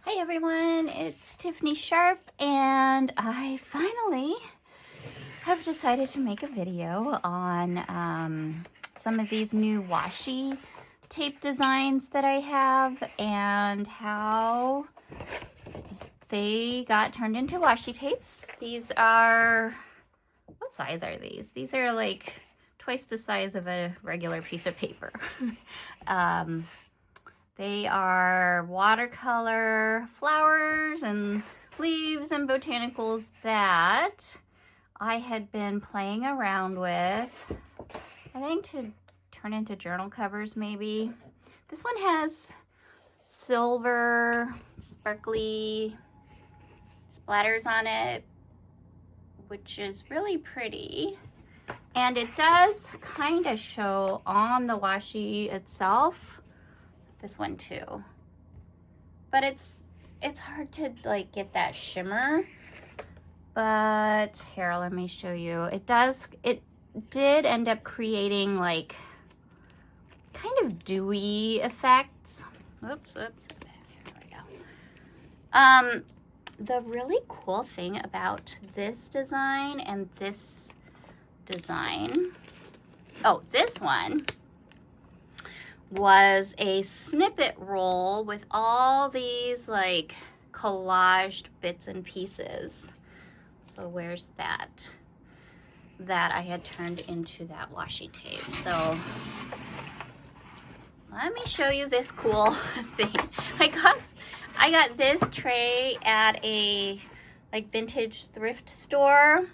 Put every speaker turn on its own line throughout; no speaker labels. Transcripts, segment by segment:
Hi everyone, it's Tiffany Sharp, and I finally have decided to make a video on some of these new washi tape designs that I have and how they got turned into washi tapes. These are, what size are these? These are like twice the size of a regular piece of paper. They are watercolor flowers and leaves and botanicals that I had been playing around with, I think to turn into journal covers maybe. This one has silver sparkly splatters on it, which is really pretty. And it does kind of show on the washi itself. This one too, but it's hard to like get that shimmer. But here, let me show you. It did end up creating like kind of dewy effects. Oops. There we go. The really cool thing about this design and this design, this one was a snippet roll with all these like collaged bits and pieces. So where's that? That I had turned into that washi tape. So let me show you this cool thing. I got this tray at a like vintage thrift store.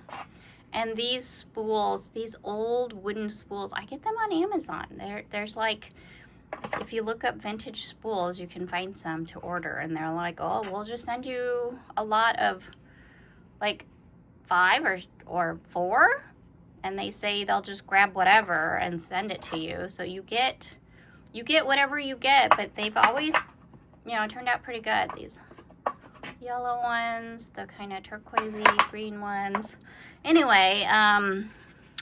And these spools, these old wooden spools, I get them on Amazon. There's like, if you look up vintage spools, you can find some to order, and they're like, oh, we'll just send you a lot of like 5 or 4, and they say they'll just grab whatever and send it to you. So you get whatever you get, but they've always, turned out pretty good. These yellow ones, the kind of turquoisey green ones. Anyway,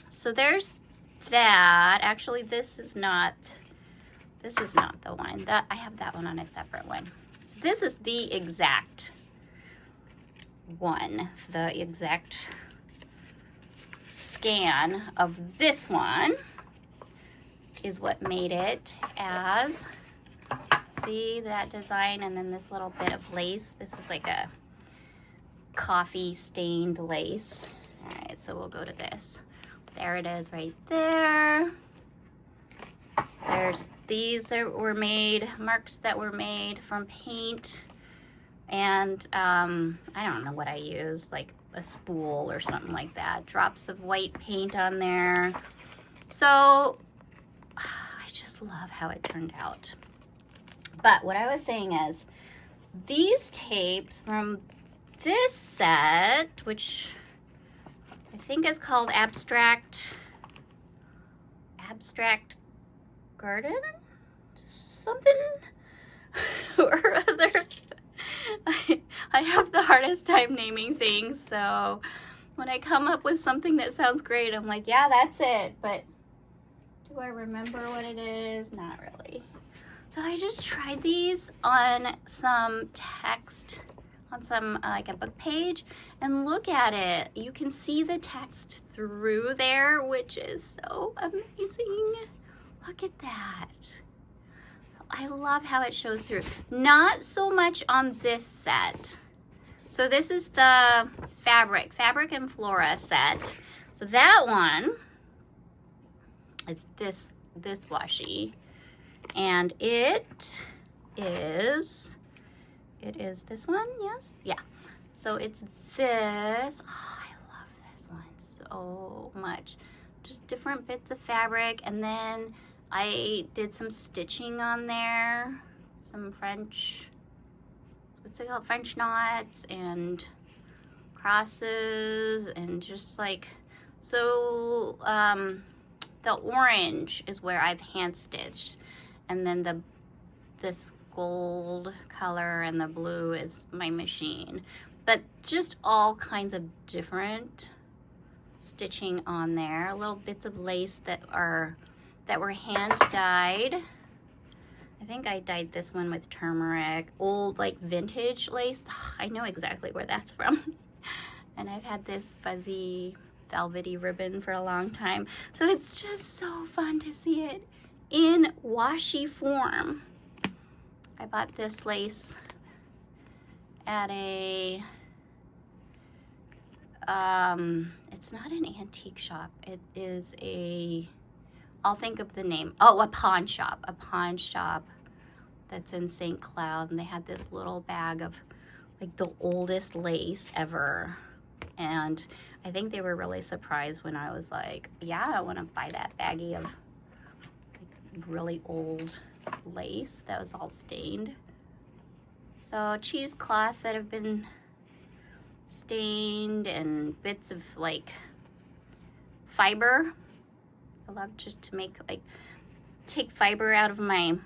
so there's that. Actually, this is not the one. I have that one on a separate one. So this is the exact one. The exact scan of this one is what made it as, see that design, and then this little bit of lace. This is like a coffee stained lace. All right, so we'll go to this. There it is right there. There's these that were made, marks that were made from paint. And I don't know what I used, like a spool or something like that. Drops of white paint on there. So I just love how it turned out. But what I was saying is, these tapes from this set, which I think is called Abstract Garden? Something or other. I have the hardest time naming things, so when I come up with something that sounds great, I'm like, yeah, that's it. But do I remember what it is? Not really. So I just tried these on some text, on some like a book page, and look at it. You can see the text through there, which is so amazing. Look at that. I love how it shows through. Not so much on this set. So this is the fabric and flora set. So that one is this washi, and it is this one. Yes, yeah. So it's this. Oh, I love this one so much. Just different bits of fabric, and then I did some stitching on there, some French, what's it called? French knots and crosses, and just like, so the orange is where I've hand stitched, and then this gold color and the blue is my machine. But just all kinds of different stitching on there, little bits of lace that were hand dyed, I think I dyed this one with turmeric, old like vintage lace. I know exactly where that's from. And I've had this fuzzy velvety ribbon for a long time. So it's just so fun to see it in washi form. I bought this lace at a, it's not an antique shop. It is a, I'll think of the name. Oh, a pawn shop that's in St. Cloud. And they had this little bag of like the oldest lace ever. And I think they were really surprised when I was like, yeah, I want to buy that baggie of like really old lace that was all stained. So cheesecloth that have been stained and bits of like fiber. I love just to make like, take fiber out of my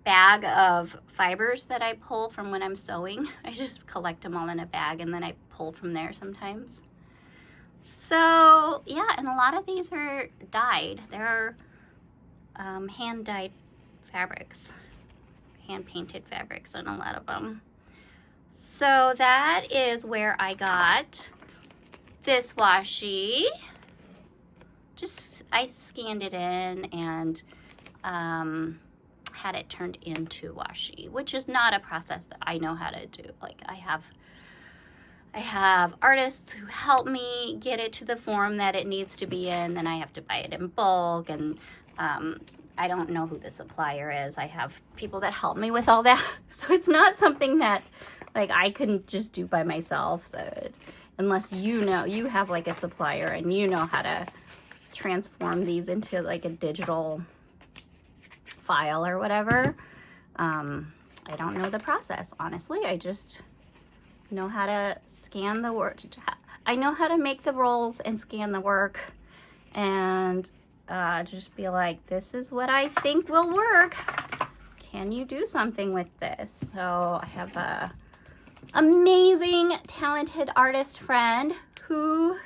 bag of fibers that I pull from when I'm sewing. I just collect them all in a bag and then I pull from there sometimes. So yeah, and a lot of these are dyed. They're hand dyed fabrics, hand painted fabrics on a lot of them. So that is where I got this washi. Just, I scanned it in and had it turned into washi, which is not a process that I know how to do. Like I have artists who help me get it to the form that it needs to be in, then I have to buy it in bulk, and I don't know who the supplier is. I have people that help me with all that. So it's not something that like I can just do by myself. So unless you know, you have like a supplier and you know how to transform these into like a digital file or whatever. I don't know the process, honestly. I just know how to scan the work. I know how to make the rolls and scan the work and just be like, this is what I think will work. Can you do something with this? So I have a amazing, talented artist friend who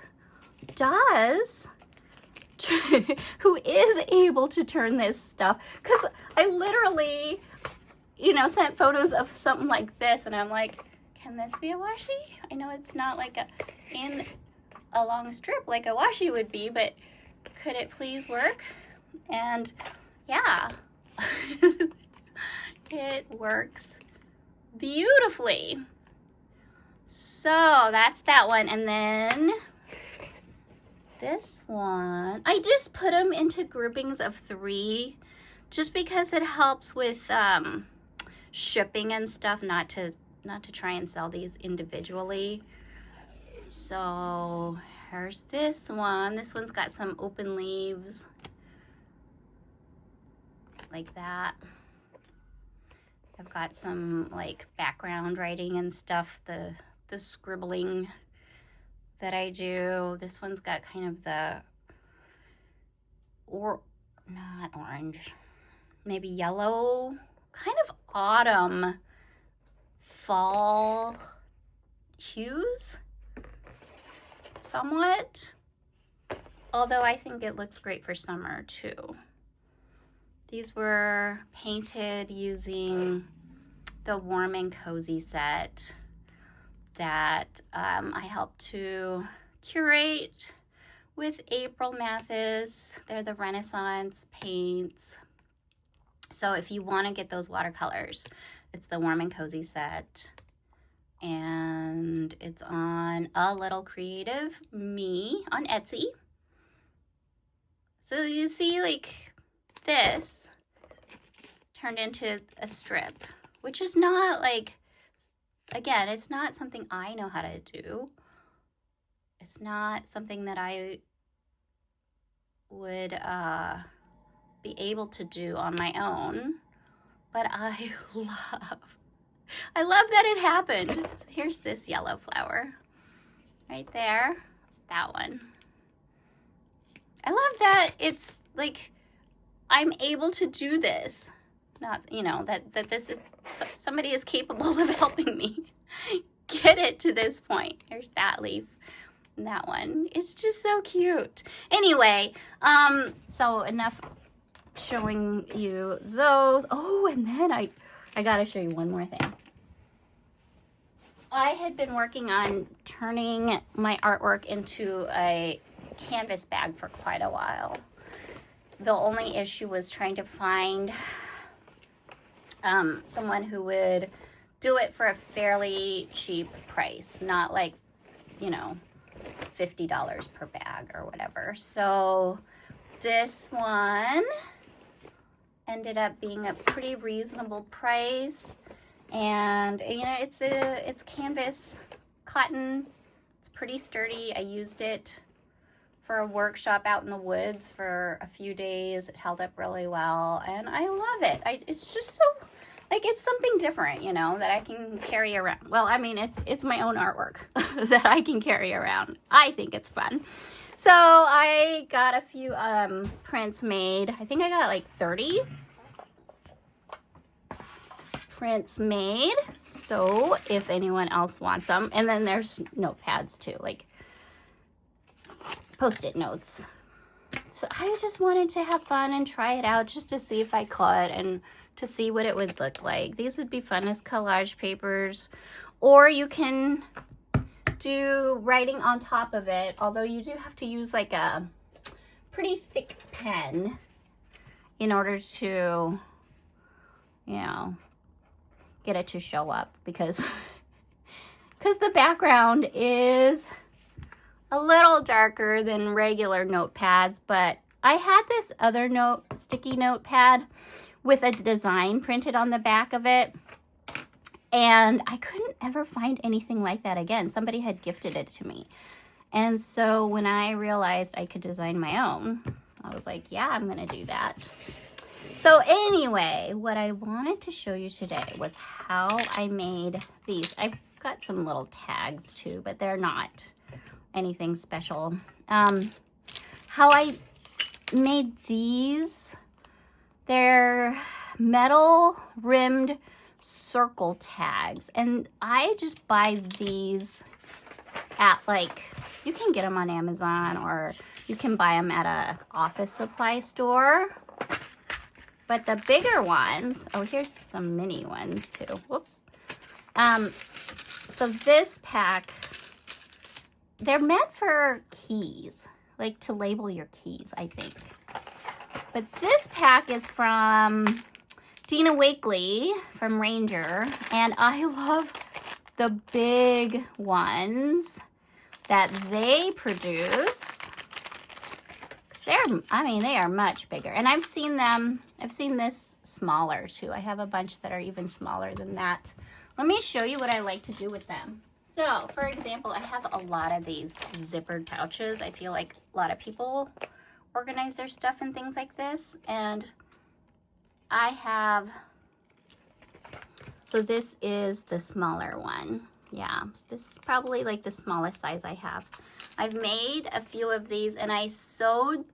does who is able to turn this stuff, because I literally, you know, sent photos of something like this and I'm like, can this be a washi? I know it's not like in a long strip like a washi would be, but could it please work? And yeah, it works beautifully. So that's that one. And then this one, I just put them into groupings of 3 just because it helps with shipping and stuff, not to try and sell these individually. So here's this one. This one's got some open leaves like that. I've got some like background writing and stuff, the scribbling that I do. This one's got kind of the, or not orange, maybe yellow, kind of autumn, fall hues, somewhat. Although I think it looks great for summer too. These were painted using the Warm and Cozy set that I helped to curate with April Mathis. They're the Renaissance paints. So if you want to get those watercolors, it's the Warm and Cozy set. And it's on A Little Creative Me on Etsy. So you see like this turned into a strip, which is not like, again, it's not something I know how to do. It's not something that I would be able to do on my own, but I love that it happened. So here's this yellow flower right there. It's that one. I love that it's like I'm able to do this. Not, you know, that this is, somebody is capable of helping me get it to this point. Here's that leaf and that one. It's just so cute. Anyway, so enough showing you those. Oh, and then I gotta show you one more thing. I had been working on turning my artwork into a canvas bag for quite a while. The only issue was trying to find someone who would do it for a fairly cheap price, not like, you know, $50 per bag or whatever. So this one ended up being a pretty reasonable price, and you know, it's canvas cotton. It's pretty sturdy. I used it for a workshop out in the woods for a few days. It held up really well, and I love it. It's just so, like, it's something different, you know, that I can carry around. Well, I mean, it's my own artwork that I can carry around. I think it's fun. So I got a few prints made. I think I got like 30 prints made. So if anyone else wants them, and then there's notepads too, like Post-it notes. So I just wanted to have fun and try it out just to see if I could and to see what it would look like. These would be fun as collage papers, or you can do writing on top of it, although you do have to use like a pretty thick pen in order to, you know, get it to show up, because the background is a little darker than regular notepads. But I had this other sticky notepad with a design printed on the back of it, and I couldn't ever find anything like that again. Somebody had gifted it to me. And so when I realized I could design my own, I was like, yeah, I'm gonna do that. So anyway, what I wanted to show you today was how I made these. I've got some little tags too, but they're not anything special. How I made these, they're metal rimmed circle tags, and I just buy these at, like, you can get them on Amazon, or you can buy them at a office supply store. But the bigger ones, oh, here's some mini ones too. Whoops. So this pack, they're meant for keys, like to label your keys, I think. But this pack is from Dina Wakely from Ranger, and I love the big ones that they produce. They are much bigger. And I've seen this smaller too. I have a bunch that are even smaller than that. Let me show you what I like to do with them. So, for example, I have a lot of these zippered pouches. I feel like a lot of people organize their stuff in things like this. And I have, so this is the smaller one. Yeah, so this is probably like the smallest size I have. I've made a few of these, and I sewed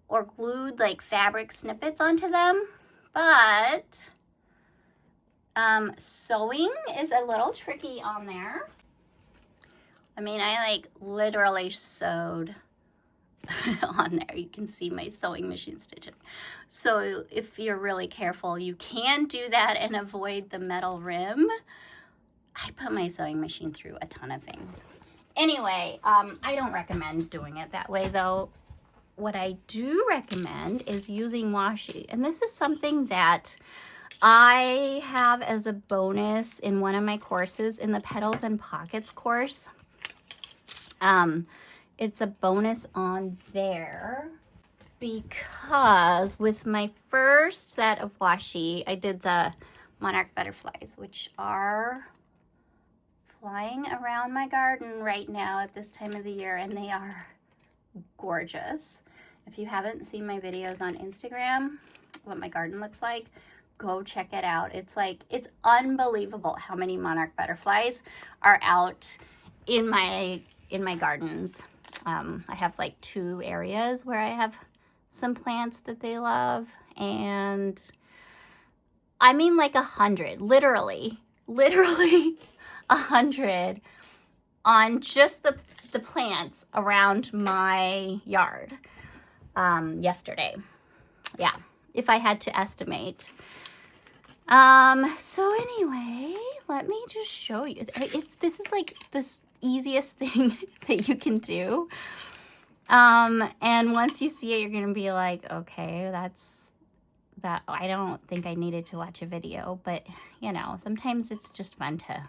or glued like fabric snippets onto them, but sewing is a little tricky on there. I mean, I like literally sewed on there. You can see my sewing machine stitching. So if you're really careful, you can do that and avoid the metal rim. I put my sewing machine through a ton of things. Anyway, I don't recommend doing it that way though. What I do recommend is using washi. And this is something that I have as a bonus in one of my courses, in the Petals and Pockets course. It's a bonus on there because with my first set of washi, I did the monarch butterflies, which are flying around my garden right now at this time of the year, and they are gorgeous. If you haven't seen my videos on Instagram, what my garden looks like, go check it out. It's unbelievable how many monarch butterflies are out in my gardens. I have like 2 areas where I have some plants that they love, and I mean like 100, literally 100 on just the plants around my yard yesterday. Yeah, if I had to estimate. So anyway, let me just show you. This is like the easiest thing that you can do. And once you see it, you're gonna be like, okay, that's that. I don't think I needed to watch a video, but you know, sometimes it's just fun to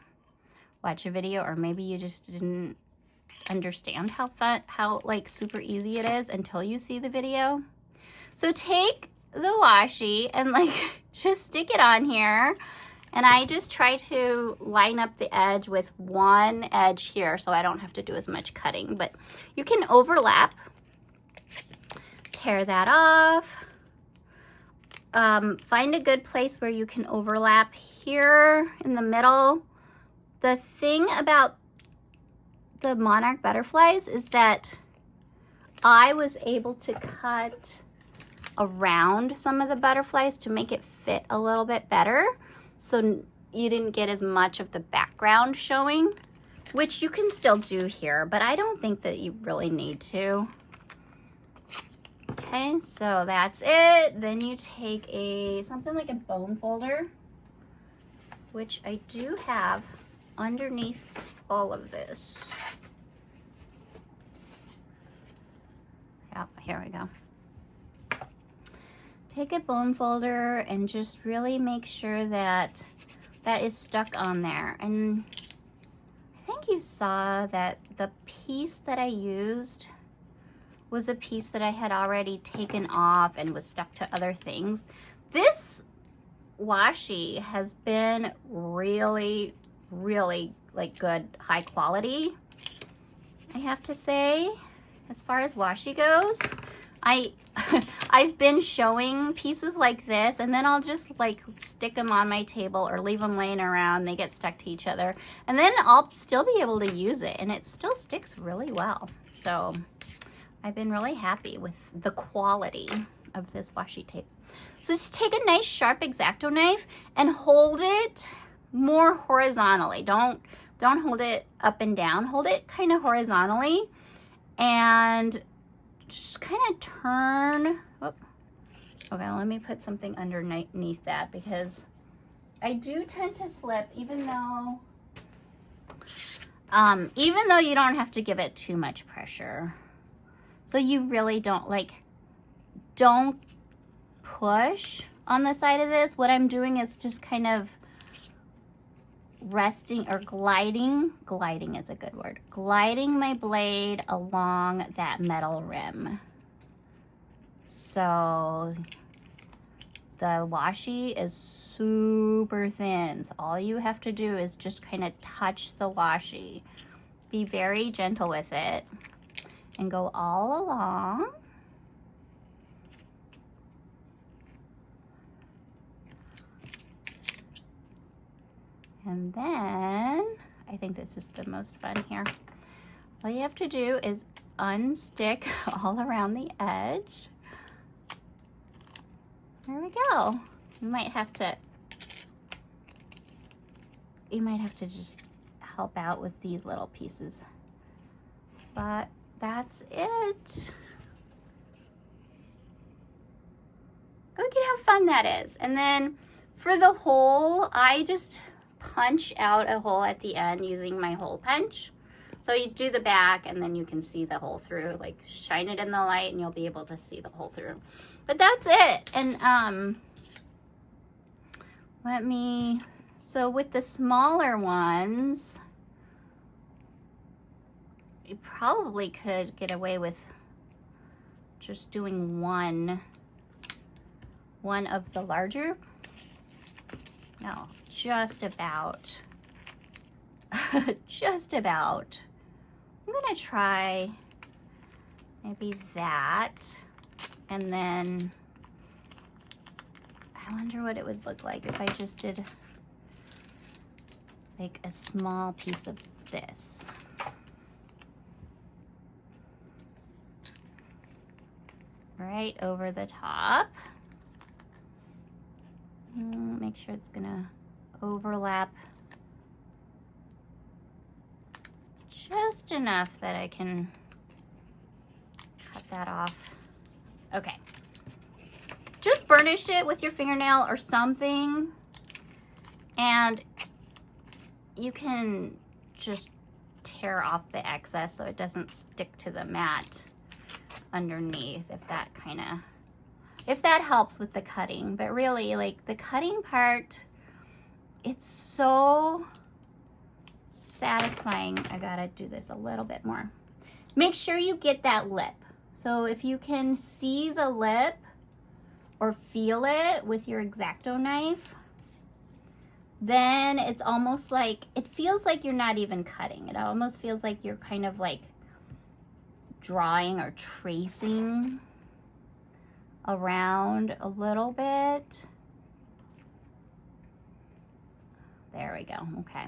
watch a video, or maybe you just didn't understand how like super easy it is until you see the video. So take the washi and like just stick it on here, and I just try to line up the edge with one edge here so I don't have to do as much cutting, but you can overlap. Tear that off. Find a good place where you can overlap here in the middle. The thing about the monarch butterflies is that I was able to cut around some of the butterflies to make it fit a little bit better, so you didn't get as much of the background showing, which you can still do here, but I don't think that you really need to. Okay, so that's it. Then you take something like a bone folder, which I do have underneath all of this. Yep, here we go. Take a bone folder and just really make sure that that is stuck on there. And I think you saw that the piece that I used was a piece that I had already taken off and was stuck to other things. This washi has been really, really like good, high quality, I have to say, as far as washi goes. I've been showing pieces like this, and then I'll just like stick them on my table or leave them laying around. They get stuck to each other, and then I'll still be able to use it, and it still sticks really well. So I've been really happy with the quality of this washi tape. So just take a nice sharp X-Acto knife and hold it more horizontally. Don't hold it up and down. Hold it kind of horizontally, and just kind of turn. Oh, okay, let me put something underneath that, because I do tend to slip, even though you don't have to give it too much pressure. So you really don't push on the side of this. What I'm doing is just kind of resting or gliding is a good word, gliding my blade along that metal rim. So the washi is super thin, so all you have to do is just kind of touch the washi. Be very gentle with it and go all along. And then, I think this is the most fun here. All you have to do is unstick all around the edge. There we go. You might have to just help out with these little pieces. But that's it. Look at how fun that is. And then for the hole, I just punch out a hole at the end using my hole punch. So you do the back, and then you can see the hole through. Like, shine it in the light and you'll be able to see the hole through. But that's it. And so with the smaller ones, you probably could get away with just doing one of the larger. No, just about. Just about. I'm gonna try maybe that, and then I wonder what it would look like if I just did like a small piece of this. Right over the top. Make sure it's gonna overlap just enough that I can cut that off. Okay. just burnish it with your fingernail or something, and you can just tear off the excess so it doesn't stick to the mat underneath, if that helps with the cutting. But really, like, the cutting part, it's so satisfying. I gotta do this a little bit more. Make sure you get that lip. So if you can see the lip or feel it with your X-Acto knife, then it's almost like, it feels like you're not even cutting. It almost feels like you're kind of like drawing or tracing around a little bit. There we go. Okay.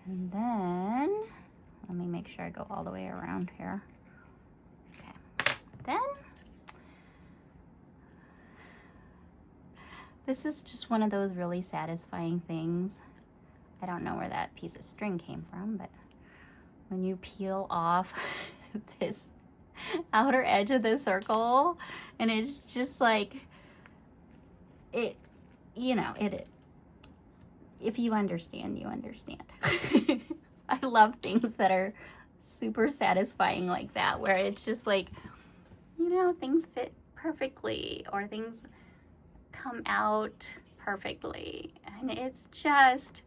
And then, let me make sure I go all the way around here. Okay. Then, this is just one of those really satisfying things. I don't know where that piece of string came from, but when you peel off this outer edge of the circle, and it's just like, it, you know, if you understand, you understand. I love things that are super satisfying like that, where it's just like, you know, things fit perfectly, or things come out perfectly, and it's just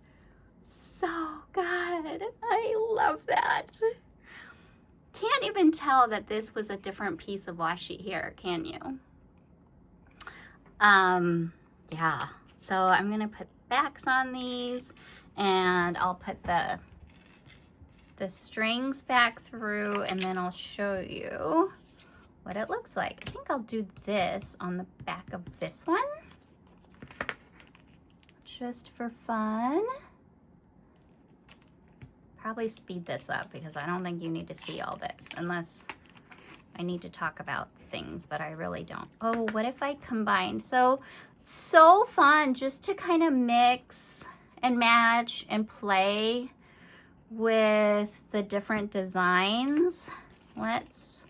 so good. I love that. Can't even tell that this was a different piece of washi here, can you? Yeah, so I'm gonna put backs on these, and I'll put the strings back through, and then I'll show you what it looks like. I think I'll do this on the back of this one, just for fun. Probably speed this up because I don't think you need to see all this, unless I need to talk about things, but I really don't. Oh, what if I combined? So fun just to kind of mix and match and play with the different designs. Let's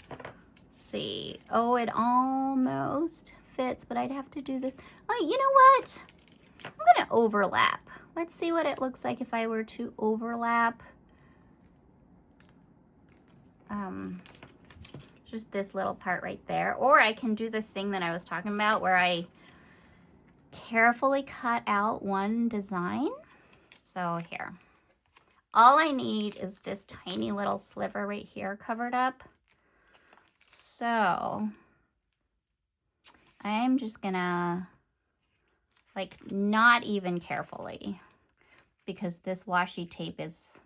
see. Oh, it almost fits, but I'd have to do this. Oh, you know what? I'm gonna overlap. Let's see what it looks like if I were to overlap just this little part right there. Or I can do the thing that I was talking about where I carefully cut out one design. So here, all I need is this tiny little sliver right here covered up. So I'm just gonna, like, not even carefully, because this washi tape is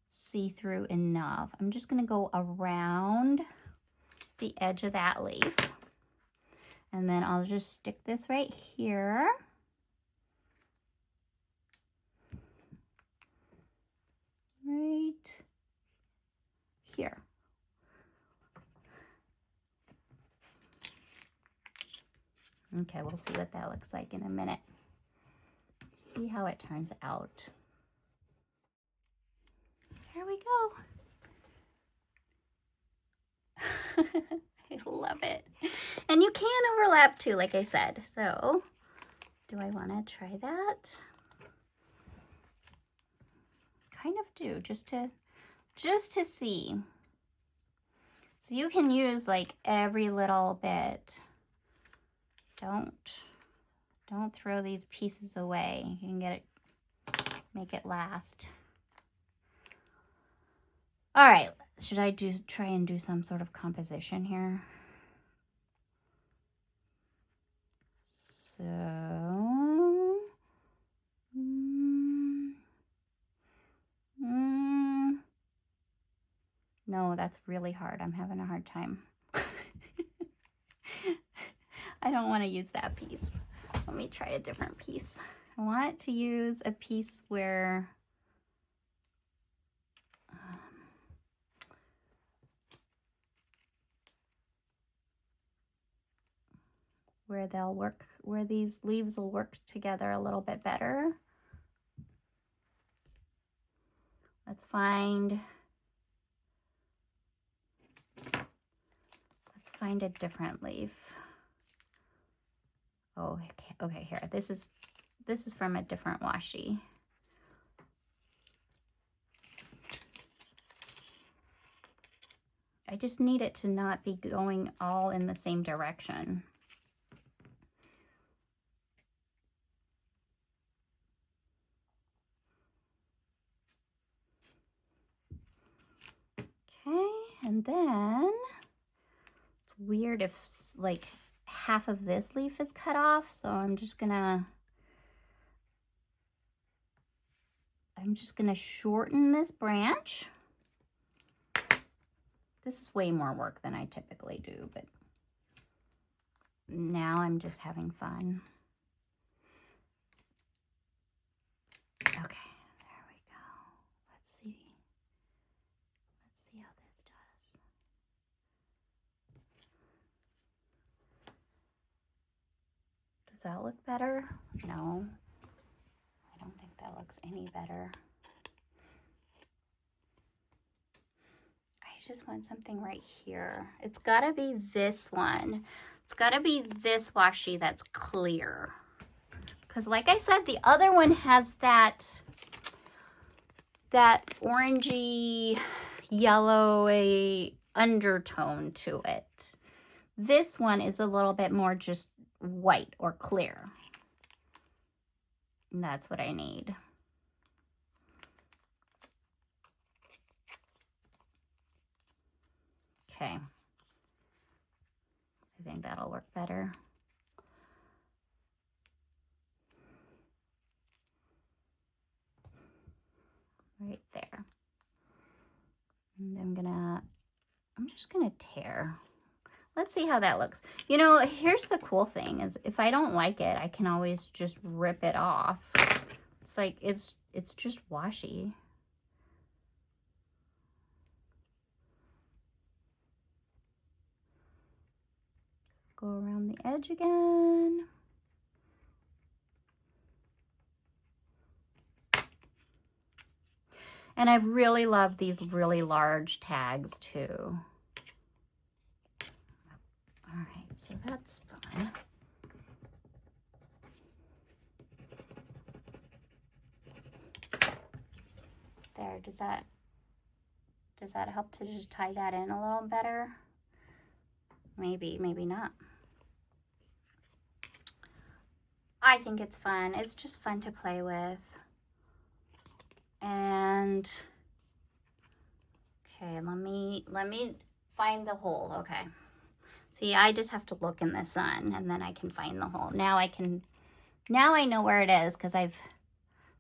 see-through enough. I'm just gonna go around the edge of that leaf, and then I'll just stick this right here. Right here. Okay, we'll see what that looks like in a minute. See how it turns out. Here we go. I love it. And you can overlap too, like I said. So, do I want to try that? Kind of do, just to see. So you can use like every little bit. Don't throw these pieces away. You can get it, make it last. All right, should I try and do some sort of composition here? So, no, that's really hard. I'm having a hard time. I don't want to use that piece. Let me try a different piece. I want to use a piece where they'll work, where these leaves will work together a little bit better. Let's find find a different leaf. Oh, okay, here. This is from a different washi. I just need it to not be going all in the same direction. Okay, and then it's weird if like half of this leaf is cut off, so I'm just gonna shorten this branch. This is way more work than I typically do, but now I'm just having fun. Okay, there we go. Let's see how this does. Does that look better? No, I don't think that looks any better. I just want something right here. It's gotta be this one. It's gotta be this washi that's clear. Because like I said, the other one has that orangey, yellowy undertone to it. This one is a little bit more just white or clear. And that's what I need. Okay. I think that'll work better. Right there. And I'm just gonna tear. Let's see how that looks. You know, here's the cool thing is if I don't like it, I can always just rip it off. It's like, it's just washi. Go around the edge again. And I really love these really large tags too. All right, so that's fun. There, does that help to just tie that in a little better? Maybe, maybe not. I think it's fun. It's just fun to play with. And okay, let me find the hole. Okay. See, I just have to look in the sun and then I can find the hole. Now I know where it is because I've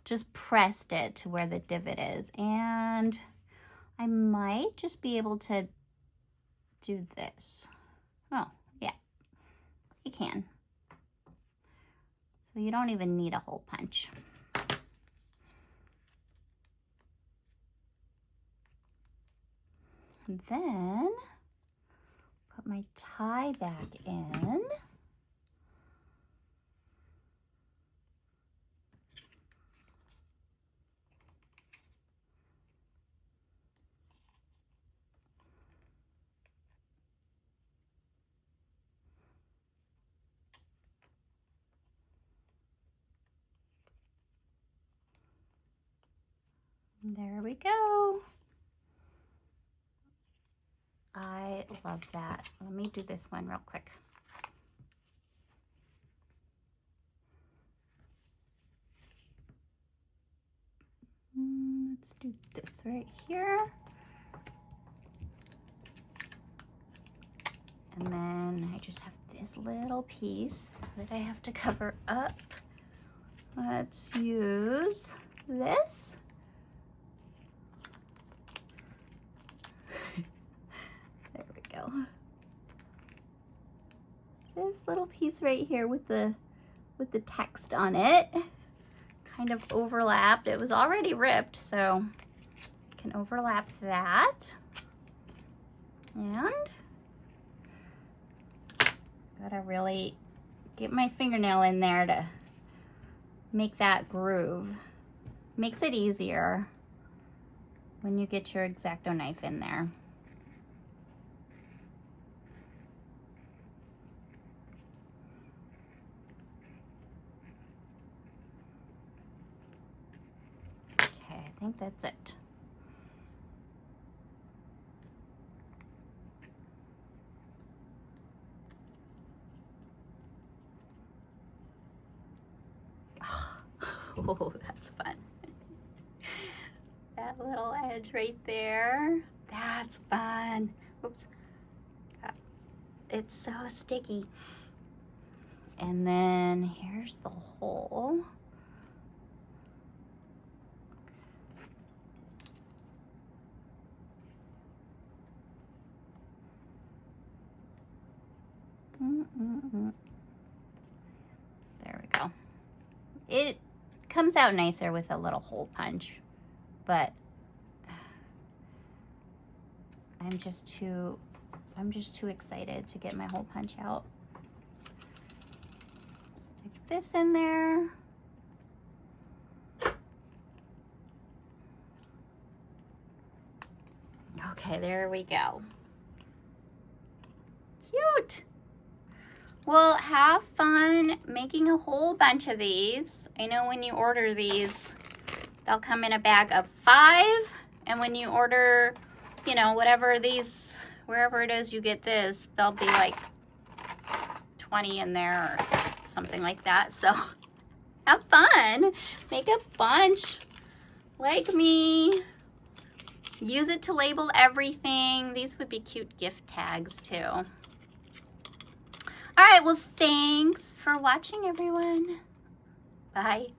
just pressed it to where the divot is. And I might just be able to do this. Oh, yeah, you can. So you don't even need a hole punch. And then put my tie back in. And there we go. I love that. Let me do this one real quick. Let's do this right here. And then I just have this little piece that I have to cover up. Let's use this. There we go. This little piece right here with the text on it kind of overlapped. It was already ripped, so I can overlap that. And gotta really get my fingernail in there to make that groove. Makes it easier when you get your X-Acto knife in there. think that's it. Oh, that's fun. That little edge right there. That's fun. Oops. It's so sticky. And then here's the hole. There we go. It comes out nicer with a little hole punch, but I'm just too excited to get my hole punch out. Stick this in there. Okay, there we go. Cute. Well, have fun making a whole bunch of these. I know when you order these, they'll come in a bag of 5. And when you order, you know, whatever these, wherever it is you get this, there'll be like 20 in there or something like that. So have fun. Make a bunch like me. Use it to label everything. These would be cute gift tags too. All right, well, thanks for watching, everyone. Bye.